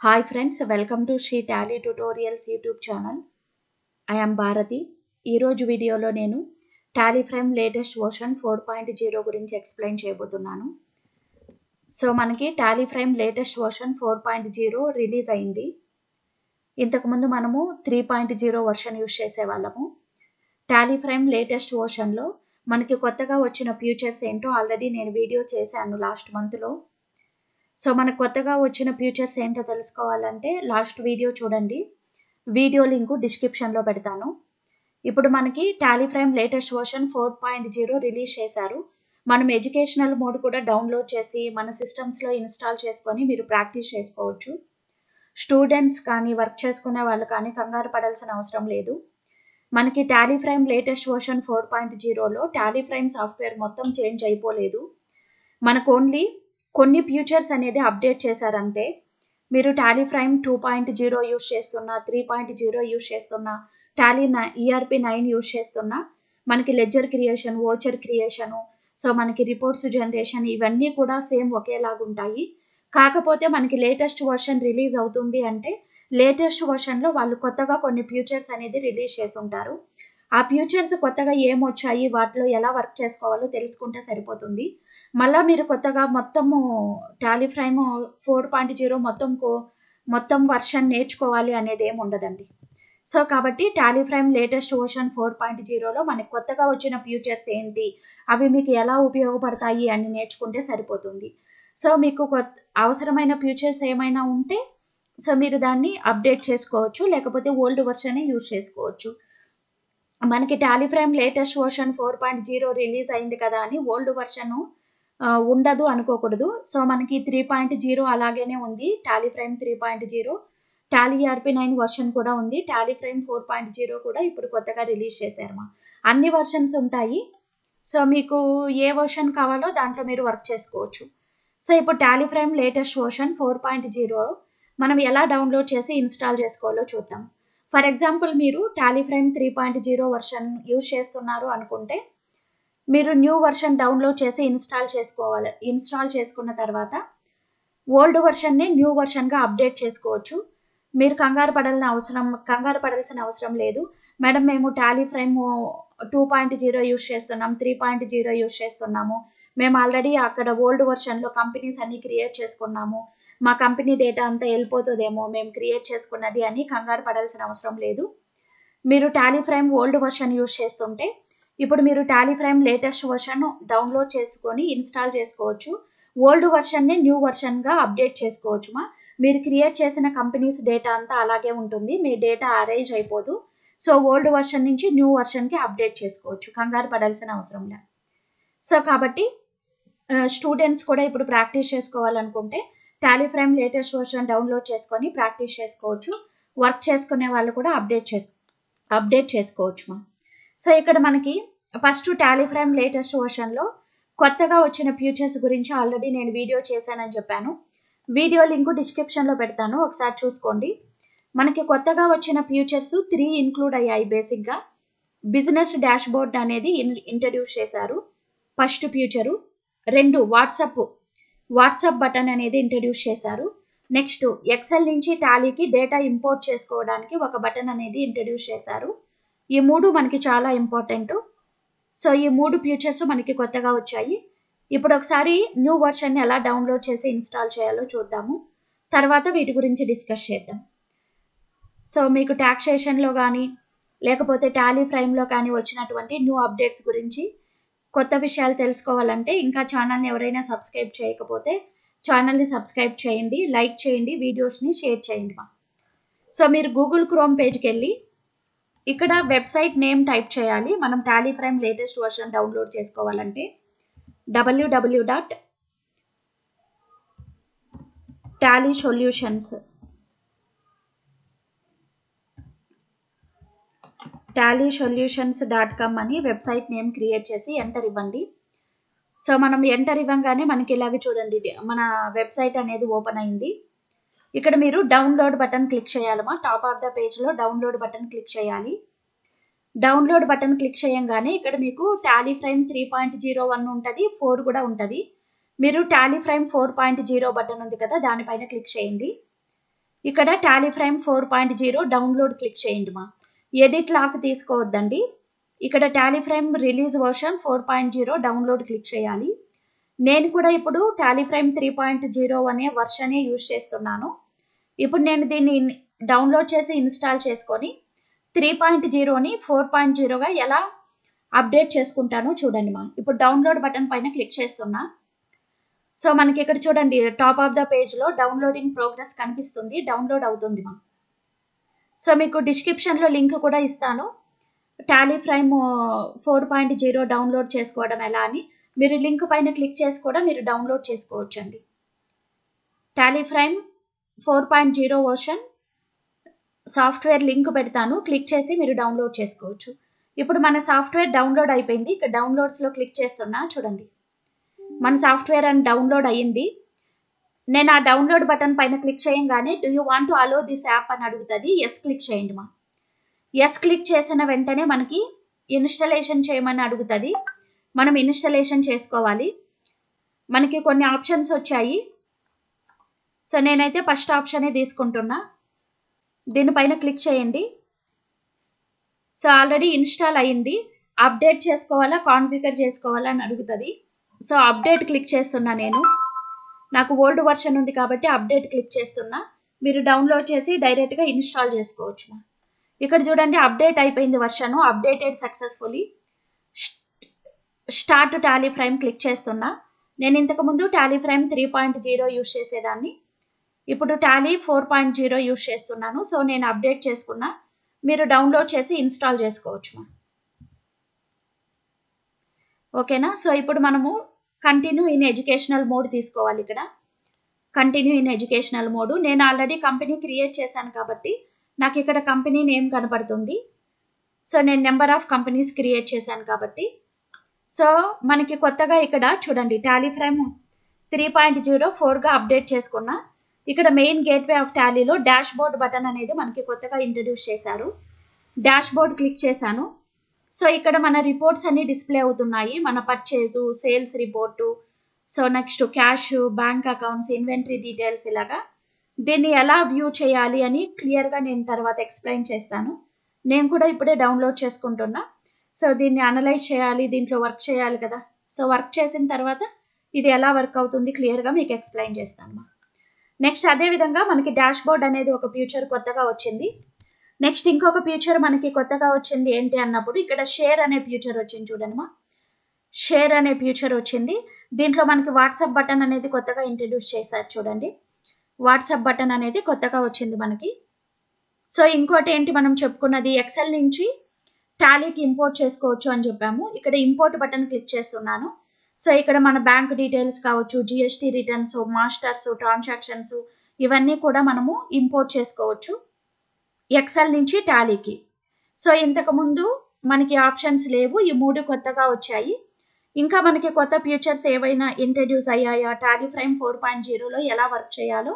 Hi friends, welcome to She Tally Tutorials YouTube channel. I am Bharati. ఈ రోజు వీడియోలో నేను టాలీ ఫ్రేమ్ లేటెస్ట్ వర్షన్ 4.0 గురించి explain చేయబోతున్నాను. సో మనకి Tally Prime latest version 4.0 release అయింది. ఇంతకుముందు మనము 3.0 వర్షన్ యూస్ చేసేవాళ్ళము. టాలీ ఫ్రేమ్ లేటెస్ట్ వర్షన్లో మనకి కొత్తగా వచ్చిన ఫీచర్స్ ఏంటో ఆల్రెడీ నేను వీడియో చేశాను లాస్ట్ మంత్లో. సో మనకు కొత్తగా వచ్చిన ఫీచర్స్ ఏంటో తెలుసుకోవాలంటే లాస్ట్ వీడియో చూడండి. వీడియో లింకు డిస్క్రిప్షన్లో పెడతాను. ఇప్పుడు మనకి Tally Prime latest version 4.0 release చేశారు. మనం ఎడ్యుకేషనల్ మోడ్ కూడా డౌన్లోడ్ చేసి మన సిస్టమ్స్లో ఇన్స్టాల్ చేసుకొని మీరు ప్రాక్టీస్ చేసుకోవచ్చు. స్టూడెంట్స్ కానీ వర్క్ చేసుకునే వాళ్ళు కానీ కంగారు పడాల్సిన అవసరం లేదు. మనకి టాలీ ఫ్రేమ్ లేటెస్ట్ వర్షన్ 4.0లో టాలీ ఫ్రేమ్ సాఫ్ట్వేర్ మొత్తం చేంజ్ అయిపోలేదు. మనకు ఓన్లీ కొన్ని ఫీచర్స్ అనేది అప్డేట్ చేశారంతే. మీరు టాలీ ఫ్రేమ్ 2.0 యూస్ చేస్తున్నా, 3.0 యూస్ చేస్తున్నా, టాలీ ERP 9 యూస్ చేస్తున్నా మనకి ledger creation, voucher creation, so మనకి రిపోర్ట్స్ జనరేషన్ ఇవన్నీ కూడా సేమ్ ఒకేలాగా ఉంటాయి. కాకపోతే మనకి లేటెస్ట్ వర్షన్ రిలీజ్ అవుతుంది అంటే లేటెస్ట్ వర్షన్లో వాళ్ళు కొత్తగా కొన్ని ఫీచర్స్ అనేది రిలీజ్ చేసి ఉంటారు. ఆ ఫీచర్స్ కొత్తగా ఏమొచ్చాయి, వాటిలో ఎలా వర్క్ చేసుకోవాలో తెలుసుకుంటే సరిపోతుంది. మళ్ళీ మీరు కొత్తగా మొత్తము టాలీ ఫ్రేమ్ 4.0 మొత్తం వర్షన్ నేర్చుకోవాలి అనేది ఏమి ఉండదండి. సో కాబట్టి టాలీ ఫ్రేమ్ లేటెస్ట్ వర్షన్ 4.0లో మనకి కొత్తగా వచ్చిన ఫీచర్స్ ఏంటి, అవి మీకు ఎలా ఉపయోగపడతాయి అని నేర్చుకుంటే సరిపోతుంది. సో మీకు అవసరమైన ఫీచర్స్ ఏమైనా ఉంటే సో మీరు దాన్ని అప్డేట్ చేసుకోవచ్చు, లేకపోతే ఓల్డ్ వర్షనే యూజ్ చేసుకోవచ్చు. మనకి Tally Prime latest version 4.0 release అయింది కదా అని ఓల్డ్ వర్షను ఉండదు అనుకోకూడదు. సో మనకి 3.0 అలాగనే ఉంది. Tally Prime 3.0, Tally ERP 9 version కూడా ఉంది. టాలీ ఫ్రేమ్ 4.0 కూడా ఇప్పుడు కొత్తగా రిలీజ్ చేశారు. అన్ని వర్షన్స్ ఉంటాయి. సో మీకు ఏ వర్షన్ కావాలో దాంట్లో మీరు వర్క్ చేసుకోవచ్చు. సో ఇప్పుడు టాలీ ఫ్రేమ్ లేటెస్ట్ వర్షన్ 4.0 మనం ఎలా డౌన్లోడ్ చేసి ఇన్స్టాల్ చేసుకోవాలో చూద్దాం. ఫర్ ఎగ్జాంపుల్ మీరు టాలీ ఫ్రేమ్ 3.0 వర్షన్ యూజ్ చేస్తున్నారు అనుకుంటే మీరు న్యూ వర్షన్ డౌన్లోడ్ చేసి ఇన్స్టాల్ చేసుకోవాలి. ఇన్స్టాల్ చేసుకున్న తర్వాత ఓల్డ్ వర్షన్ని న్యూ వర్షన్గా అప్డేట్ చేసుకోవచ్చు. మీరు కంగారు పడాల్సిన అవసరం లేదు. మేడం మేము టాలీ ఫ్రేమ్ 2.0 యూజ్ చేస్తున్నాం, 3.0 యూజ్ చేస్తున్నాము, మేము ఆల్రెడీ అక్కడ ఓల్డ్ వర్షన్లో కంపెనీస్ అన్ని క్రియేట్ చేసుకున్నాము, మా కంపెనీ డేటా అంతా వెళ్ళిపోతుందేమో మేము క్రియేట్ చేసుకున్నది అని కంగారు పడాల్సిన అవసరం లేదు. మీరు Tally frame old version use చేస్తుంటే ఇప్పుడు మీరు Tally Prime latest version download చేసుకొని ఇన్స్టాల్ చేసుకోవచ్చు. ఓల్డ్ వర్షన్ని న్యూ వర్షన్గా అప్డేట్ చేసుకోవచ్చు. మీరు క్రియేట్ చేసిన కంపెనీస్ డేటా అంతా అలాగే ఉంటుంది, మీ డేటా అరేంజ్ అయిపోదు. సో ఓల్డ్ వర్షన్ నుంచి న్యూ వర్షన్కి అప్డేట్ చేసుకోవచ్చు, కంగారు పడాల్సిన అవసరం లేదు. సో కాబట్టి స్టూడెంట్స్ కూడా ఇప్పుడు ప్రాక్టీస్ చేసుకోవాలనుకుంటే Tally Prime latest version download చేసుకొని ప్రాక్టీస్ చేసుకోవచ్చు. వర్క్ చేసుకునే వాళ్ళు కూడా అప్డేట్ చేసుకోవచ్చు. సో ఇక్కడ మనకి ఫస్ట్ టాలీ ఫ్రేమ్ లేటెస్ట్ వర్షన్లో కొత్తగా వచ్చిన ఫీచర్స్ గురించి ఆల్రెడీ నేను వీడియో చేశానని చెప్పాను. వీడియో లింకు డిస్క్రిప్షన్లో పెడతాను, ఒకసారి చూసుకోండి. మనకి కొత్తగా వచ్చిన ఫీచర్స్ 3 ఇంక్లూడ్ అయ్యాయి. బేసిక్గా బిజినెస్ డాష్ బోర్డ్ అనేది ఇంట్రడ్యూస్ చేశారు, ఫస్ట్ ఫీచరు. 2 వాట్సాప్ బటన్ అనేది ఇంట్రడ్యూస్ చేశారు. నెక్స్ట్ ఎక్సెల్ నుంచి టాలీకి డేటా ఇంపోర్ట్ చేసుకోవడానికి ఒక బటన్ అనేది ఇంట్రడ్యూస్ చేశారు. ఈ 3 మనకి చాలా ఇంపార్టెంట్. సో ఈ 3 ఫీచర్స్ మనకి కొత్తగా వచ్చాయి. ఇప్పుడు ఒకసారి న్యూ వర్షన్ని ఎలా డౌన్లోడ్ చేసి ఇన్స్టాల్ చేయాలో చూద్దాము, తర్వాత వీటి గురించి డిస్కస్ చేద్దాం. సో మీకు టాక్సేషన్లో కానీ లేకపోతే టాలీ ఫ్రేమ్లో కానీ వచ్చినటువంటి న్యూ అప్డేట్స్ గురించి కొత్త విషయాలు తెలుసుకోవాలంటే ఇంకా ఛానల్ని ఎవరైనా సబ్స్క్రైబ్ చేయకపోతే ఛానల్ని సబ్స్క్రైబ్ చేయండి, లైక్ చేయండి, వీడియోస్ని షేర్ చేయండి. సో మీరు గూగుల్ క్రోమ్ పేజ్కి వెళ్ళి ఇక్కడ వెబ్సైట్ నేమ్ టైప్ చేయాలి. మనం Tally Prime latest version download చేసుకోవాలంటే www.tallysolutions.com అని వెబ్సైట్ నేమ్ క్రియేట్ చేసి ఎంటర్ ఇవ్వండి. సో మనం ఎంటర్ ఇవ్వగానే మనకి ఇలాగ చూడండి, మన వెబ్సైట్ అనేది ఓపెన్ అయింది. ఇక్కడ మీరు డౌన్లోడ్ బటన్ క్లిక్ చేయాలమ్మా. టాప్ ఆఫ్ ద పేజ్లో డౌన్లోడ్ బటన్ క్లిక్ చేయాలి. డౌన్లోడ్ బటన్ క్లిక్ చేయంగానే ఇక్కడ మీకు టాలీ ఫ్రేమ్ 3.01 ఉంటుంది, 4 కూడా ఉంటుంది. మీరు టాలీ ఫ్రేమ్ 4.0 బటన్ ఉంది కదా, దానిపైన క్లిక్ చేయండి. ఇక్కడ టాలీ ఫ్రేమ్ 4.0 డౌన్లోడ్ క్లిక్ చేయండి మా. ఎడిట్ లాక్ తీసుకోవద్దండి. ఇక్కడ Tally Prime release version 4.0 download click చేయాలి. నేను కూడా ఇప్పుడు టాలీ ఫ్రేమ్ 3.0 అనే వర్షనే యూజ్ చేస్తున్నాను. ఇప్పుడు నేను దీన్ని డౌన్లోడ్ చేసి ఇన్స్టాల్ చేసుకొని 3.0ని 4.0గా ఎలా అప్డేట్ చేసుకుంటానో చూడండి మా. ఇప్పుడు డౌన్లోడ్ బటన్ పైన క్లిక్ చేస్తున్నా. సో మనకి ఇక్కడ చూడండి టాప్ ఆఫ్ ద పేజ్లో డౌన్లోడింగ్ ప్రోగ్రెస్ కనిపిస్తుంది. డౌన్లోడ్ అవుతుంది మా. సో మీకు డిస్క్రిప్షన్లో లింక్ కూడా ఇస్తాను. టాలీ ఫ్రేమ్ 4.0 డౌన్లోడ్ చేసుకోవడం ఎలా అని మీరు లింక్ పైన క్లిక్ చేసి కూడా మీరు డౌన్లోడ్ చేసుకోవచ్చండి. Tally frame 4.0 version software link పెడతాను, క్లిక్ చేసి మీరు డౌన్లోడ్ చేసుకోవచ్చు. ఇప్పుడు మన సాఫ్ట్వేర్ డౌన్లోడ్ అయిపోయింది. ఇక్కడ డౌన్లోడ్స్లో క్లిక్ చేస్తున్నా చూడండి. మన సాఫ్ట్వేర్ అని డౌన్లోడ్ అయ్యింది. నేను ఆ డౌన్లోడ్ బటన్ పైన క్లిక్ చేయగానే do you want to allow this app అని అడుగుతుంది. ఎస్ క్లిక్ చేయండి మా. ఎస్ క్లిక్ చేసిన వెంటనే మనకి ఇన్స్టాలేషన్ చేయమని అడుగుతుంది. మనం ఇన్స్టాలేషన్ చేసుకోవాలి. మనకి కొన్ని ఆప్షన్స్ వచ్చాయి. సో నేనైతే ఫస్ట్ ఆప్షనే తీసుకుంటున్నా. దీనిపైన క్లిక్ చేయండి. సో ఆల్రెడీ ఇన్స్టాల్ అయ్యింది. అప్డేట్ చేసుకోవాలా కాన్ఫిగర్ చేసుకోవాలా అని అడుగుతుంది. సో అప్డేట్ క్లిక్ చేస్తున్నా. నేను నాకు ఓల్డ్ వర్షన్ ఉంది కాబట్టి అప్డేట్ క్లిక్ చేస్తున్నా. మీరు డౌన్లోడ్ చేసి డైరెక్ట్గా ఇన్స్టాల్ చేసుకోవచ్చు. ఇక్కడ చూడండి అప్డేట్ అయిపోయింది version. Updated successfully. Start Tally Prime click చేస్తున్నా. నేను ఇంతకుముందు టాలీ ఫ్రేమ్ 3.0 యూజ్ చేసేదాన్ని. ఇప్పుడు టాలీ 4.0 యూజ్ చేస్తున్నాను. సో నేను అప్డేట్ చేసుకున్నా. మీరు డౌన్లోడ్ చేసి ఇన్స్టాల్ చేసుకోవచ్చు. ఓకేనా. సో ఇప్పుడు మనము కంటిన్యూ ఇన్ ఎడ్యుకేషనల్ మోడ్ తీసుకోవాలి. ఇక్కడ కంటిన్యూ ఇన్ ఎడ్యుకేషనల్ మోడ్. నేను ఆల్రెడీ కంపెనీ క్రియేట్ చేశాను కాబట్టి నాకు ఇక్కడ కంపెనీ నేమ్ కనపడుతుంది. సో నేను నెంబర్ ఆఫ్ కంపెనీస్ క్రియేట్ చేశాను కాబట్టి. సో మనకి కొత్తగా ఇక్కడ చూడండి టాలీ ఫ్రేమ్ 3.0 4గా అప్డేట్ చేసుకున్నా. ఇక్కడ మెయిన్ గేట్వే ఆఫ్ టాలీలో డాష్ బోర్డ్ బటన్ అనేది మనకి కొత్తగా ఇంట్రడ్యూస్ చేశారు. డాష్ బోర్డ్ క్లిక్ చేశాను. సో ఇక్కడ మన రిపోర్ట్స్ అన్ని డిస్ప్లే అవుతున్నాయి. మన purchase, sales report, so next cash, bank accounts, inventory details ఇలాగా. దీన్ని ఎలా వ్యూ చేయాలి అని క్లియర్గా నేను తర్వాత ఎక్స్ప్లెయిన్ చేస్తాను. నేను కూడా ఇప్పుడే డౌన్లోడ్ చేసుకుంటున్నా. సో దీన్ని అనలైజ్ చేయాలి, దీంట్లో వర్క్ చేయాలి కదా. సో వర్క్ చేసిన తర్వాత ఇది ఎలా వర్క్ అవుతుంది క్లియర్గా మీకు ఎక్స్ప్లెయిన్ చేస్తాను. నెక్స్ట్ అదేవిధంగా మనకి డాష్ బోర్డ్ అనేది ఒక ఫ్యూచర్ కొత్తగా వచ్చింది. నెక్స్ట్ ఇంకొక ఫ్యూచర్ మనకి కొత్తగా వచ్చింది ఏంటి అన్నప్పుడు ఇక్కడ షేర్ అనే ఫ్యూచర్ వచ్చింది చూడండి. షేర్ అనే ఫ్యూచర్ వచ్చింది. దీంట్లో మనకి వాట్సాప్ బటన్ అనేది కొత్తగా ఇంట్రడ్యూస్ చేశారు చూడండి. వాట్సాప్ బటన్ అనేది కొత్తగా వచ్చింది మనకి. సో ఇంకోటి ఏంటి మనం చెప్పుకున్నది ఎక్సెల్ నుంచి టాలీకి ఇంపోర్ట్ చేసుకోవచ్చు అని చెప్పాము. ఇక్కడ ఇంపోర్ట్ బటన్ క్లిక్ చేస్తున్నాను. సో ఇక్కడ మన బ్యాంక్ డీటెయిల్స్ కావచ్చు, జిఎస్టీ రిటర్న్స్, మాస్టర్స్, ట్రాన్సాక్షన్స్ ఇవన్నీ కూడా మనము ఇంపోర్ట్ చేసుకోవచ్చు ఎక్సెల్ నుంచి టాలీకి. సో ఇంతకుముందు మనకి ఆప్షన్స్ లేవు. ఈ 3 కొత్తగా వచ్చాయి. ఇంకా మనకి కొత్త ఫీచర్స్ ఏవైనా ఇంట్రడ్యూస్ అయ్యాయా టాలీ ఫ్రేమ్ 4.0లో ఎలా వర్క్ చేయాలో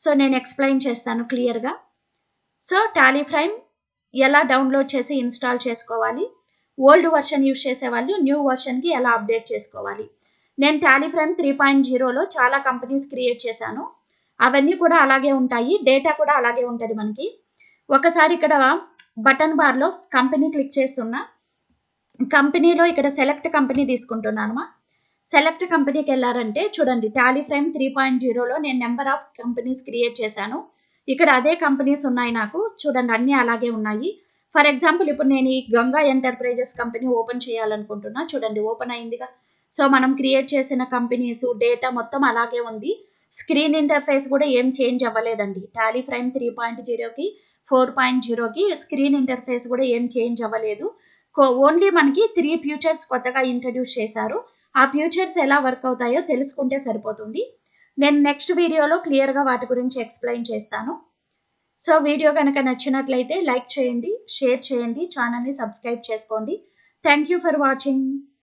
సో నేను ఎక్స్ప్లెయిన్ చేస్తాను క్లియర్గా. సో టాలీ ఫ్రేమ్ ఎలా డౌన్లోడ్ చేసి ఇన్స్టాల్ చేసుకోవాలి, ఓల్డ్ వర్షన్ యూజ్ చేసే వాళ్ళు న్యూ వర్షన్కి ఎలా అప్డేట్ చేసుకోవాలి. నేను టాలీ ఫ్రేమ్ 3.0లో చాలా కంపెనీస్ క్రియేట్ చేశాను. అవన్నీ కూడా అలాగే ఉంటాయి. డేటా కూడా అలాగే ఉంటుంది మనకి. ఒకసారి ఇక్కడ బటన్ బార్లో కంపెనీ క్లిక్ చేస్తున్నా. కంపెనీలో ఇక్కడ సెలెక్ట్ కంపెనీ తీసుకుంటున్నాను. సెలెక్ట్ కంపెనీకి వెళ్ళారంటే చూడండి టాలీ ఫ్రేమ్ 3.0లో నేను నెంబర్ ఆఫ్ కంపెనీస్ క్రియేట్ చేశాను. ఇక్కడ అదే కంపెనీస్ ఉన్నాయి నాకు. చూడండి అన్నీ అలాగే ఉన్నాయి. ఫర్ ఎగ్జాంపుల్ ఇప్పుడు నేను ఈ గంగా ఎంటర్ప్రైజెస్ కంపెనీ ఓపెన్ చేయాలనుకుంటున్నా. చూడండి ఓపెన్ అయిందిగా. సో మనం క్రియేట్ చేసిన కంపెనీస్ డేటా మొత్తం అలాగే ఉంది. స్క్రీన్ ఇంటర్ఫేస్ కూడా ఏం చేంజ్ అవ్వలేదండి. టాలీ ఫ్రేమ్ 3.0కి 4.0కి స్క్రీన్ ఇంటర్ఫేస్ కూడా ఏం చేంజ్ అవ్వలేదు. ఓన్లీ మనకి 3 ఫ్యూచర్స్ కొత్తగా ఇంట్రడ్యూస్ చేశారు. ఆ ఫ్యూచర్స్ ఎలా వర్క్ అవుతాయో తెలుసుకుంటే సరిపోతుంది. నేను నెక్స్ట్ వీడియోలో క్లియర్గా వాటి గురించి ఎక్స్ప్లెయిన్ చేస్తాను. సో వీడియో కనుక నచ్చినట్లయితే లైక్ చేయండి, షేర్ చేయండి, ఛానల్ని సబ్స్క్రైబ్ చేసుకోండి. Thank you for watching.